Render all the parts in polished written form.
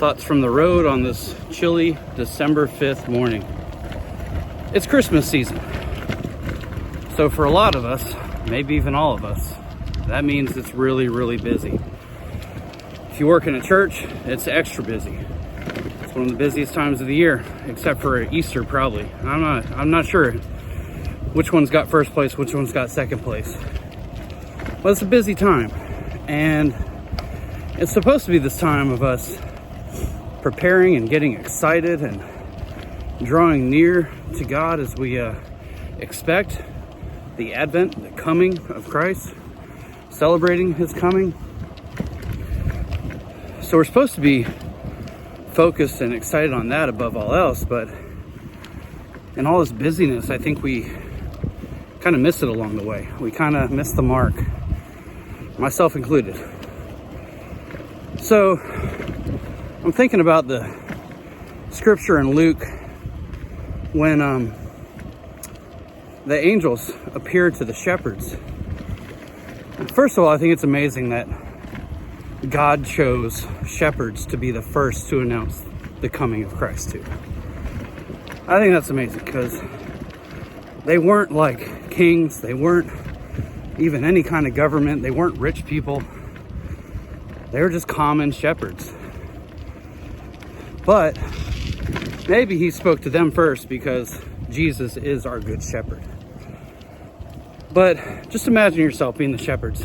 Thoughts from the road on this chilly December 5th morning. It's Christmas season. So for a lot of us, maybe even all of us, that means it's really, really busy. If you work in a church, it's extra busy. It's one of the busiest times of the year, except for Easter probably. I'm not sure which one's got first place, which one's got second place. But it's a busy time. And it's supposed to be this time of us preparing and getting excited and drawing near to God as we expect the advent, the coming of Christ, celebrating his coming. So we're supposed to be focused and excited on that above all else, but in all this busyness, I think we kind of miss it along the way. We kind of miss the mark, myself included. So I'm thinking about the scripture in Luke when the angels appeared to the shepherds. First of all, I think it's amazing that God chose shepherds to be the first to announce the coming of Christ too. I think that's amazing because they weren't like kings, they weren't even any kind of government, they weren't rich people. They were just common shepherds. But maybe he spoke to them first because Jesus is our good shepherd. But just imagine yourself being the shepherds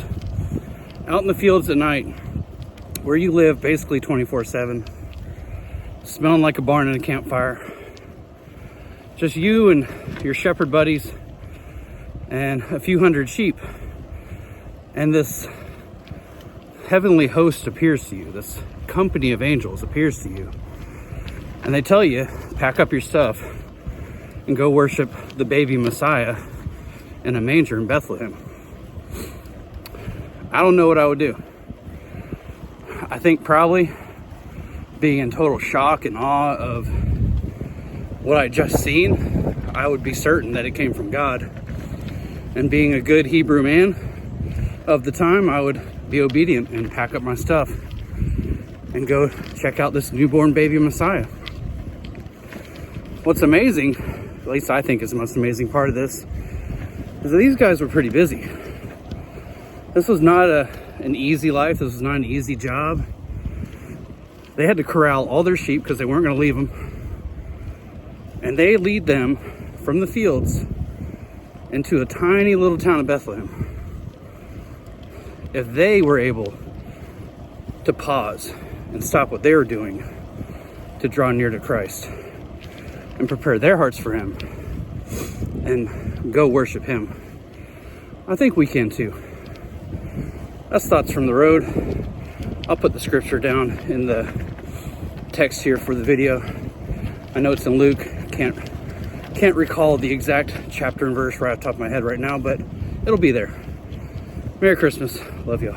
out in the fields at night where you live basically 24/7, smelling like a barn and a campfire. Just you and your shepherd buddies and a few hundred sheep. And this heavenly host appears to you, this company of angels appears to you. And they tell you, pack up your stuff and go worship the baby Messiah in a manger in Bethlehem. I don't know what I would do. I think probably being in total shock and awe of what I just seen, I would be certain that it came from God. And being a good Hebrew man of the time, I would be obedient and pack up my stuff and go check out this newborn baby Messiah. What's amazing, at least I think is the most amazing part of this, is that these guys were pretty busy. This was not an easy life. This was not an easy job. They had to corral all their sheep because they weren't going to leave them. And they lead them from the fields into a tiny little town of Bethlehem. If they were able to pause and stop what they were doing to draw near to Christ and prepare their hearts for him and go worship him, I think we can too. That's Thoughts from the Road. I'll put the scripture down in the text here for the video. I know it's in Luke. Can't recall the exact chapter and verse right off the top of my head right now, but it'll be there. Merry Christmas. Love y'all.